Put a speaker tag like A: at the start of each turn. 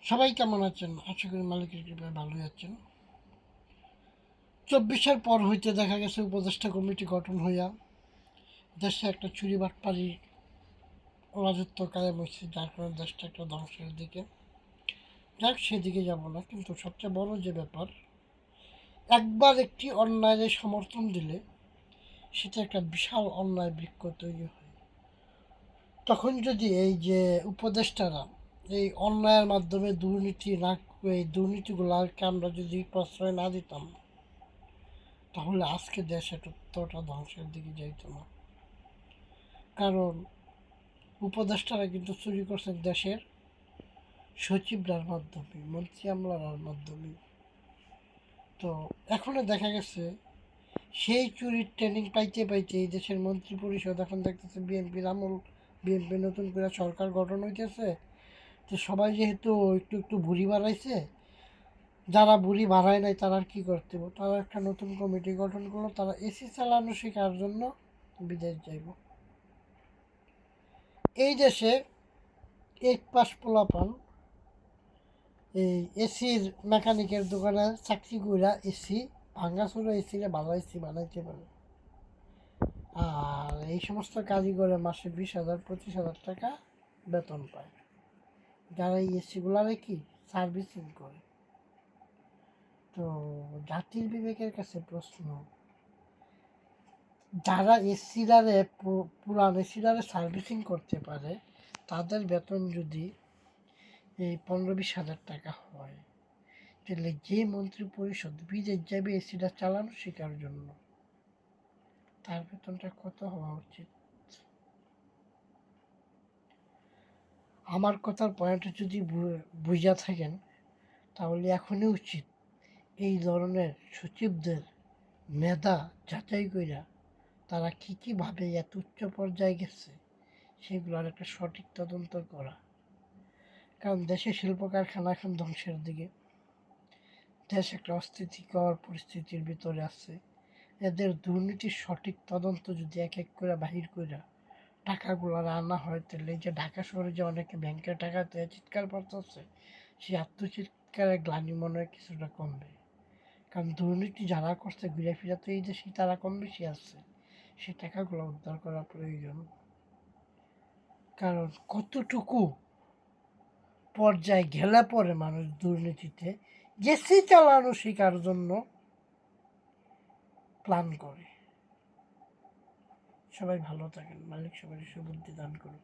A: সবাই কেমন আছেন? আশা করি মালিকের কৃপায় ভালোই আছেন। 24-এর পর হইতে দেখা গেছে উপদেষ্টা কমিটি গঠন হইয়া দেশে একটা চুরি বাটপাড়ির রাজত্ব কায়েম হয়েছে, যার কারণে দেশটা একটা ধ্বংসের দিকে। যাক, সেদিকে যাব না, কিন্তু সবচেয়ে বড় যে ব্যাপার, একবার একটি অন্যায়ের সমর্থন দিলে সেটা একটা বিশাল অন্যায় বৃক্ষ তৈরি হয়। তখন যদি এই যে উপদেষ্টারা এই অন্যায়ের মাধ্যমে দুর্নীতি না, এই দুর্নীতিগুলোকে আমরা যদি প্রশ্রয় না দিতাম, তাহলে আজকে দেশ এতটা ধ্বংসের দিকে যাইত না। কারণ উপদেষ্টারা কিন্তু চুরি করছেন দেশের সচিবরার মাধ্যমে, মন্ত্রী আমলার মাধ্যমে। তো এখনো দেখা গেছে সেই চুরির ট্রেনিং পাইতে পাইতে এই দেশের মন্ত্রী পরিষদ এখন দেখতেছে বিএনপির আমল, বিএনপি নতুন করে সরকার গঠন হইতেছে। তো সবাই যেহেতু একটু একটু ভুঁড়ি বাড়াইছে, যারা বুড়ি বাড়ায় নাই তারা আর কী করতে হবে, তারা একটা নতুন কমিটি গঠন করলো, তারা এসি চালানো শেখার জন্য বিদেশ যাইব। এই দেশে এক পাশ পোলাপান এই এসির মেকানিকের দোকানে চাকরি কইরা এসি ভাঙ্গাচোরা এসিরে ভালো এসি বানাইতে পারে। আর এই সমস্ত কারিগরে মাসে 20,000 25,000 টাকা বেতন পায়, যারা এই এসিগুলারে কি সার্ভিসিং করে। তো জাতির বিবেকের কাছে প্রশ্ন, যারা এসিলারে পুরান এসিলারে সার্ভিসিং করতে পারে, তাদের বেতন যদি এই 15-20 হাজার টাকা হয়, তাহলে যে মন্ত্রী পরিষদ বিদেশ যাবে এসিটা চালানো শেখার জন্য, তার বেতনটা কত হওয়া উচিত? আমার কথার পয়েন্টে যদি বুঝা থাকেন, তাহলে এখনই উচিত এই ধরনের সচিবদের মেধা যাচাই কইরা তারা কী কীভাবে এত উচ্চ পর্যায়ে গেছে সেগুলোর একটা সঠিক তদন্ত করা। কারণ দেশে শিল্প কারখানা এখন ধ্বংসের দিকে, দেশ একটা অস্থিতিকর পরিস্থিতির ভিতরে আছে। এদের দুর্নীতির সঠিক তদন্ত যদি এক এক করে বাহির করে টাকাগুলো আনা হয়, তাহলে এই যে ঢাকা শহরে যে অনেকে ব্যাংকের টাকাতে চিৎকার করতেছে, সেই আত্মচিৎকারের গ্লানি মনে হয় কিছুটা কমবে। কারণ দুর্নীতি যারা করছে ঘুরে ফিরে তো এই দেশেই তারা কম বেশি আছে, সেই টাকাগুলো উদ্ধার করা প্রয়োজন। কারণ কতটুকু পর্যায়ে গেলে পরে মানুষ দুর্নীতিতে গেছি চালানো শেখার জন্য প্ল্যান করে। সবাই ভালো থাকেন, মালিক সবাই সুবুদ্ধি দান করুন।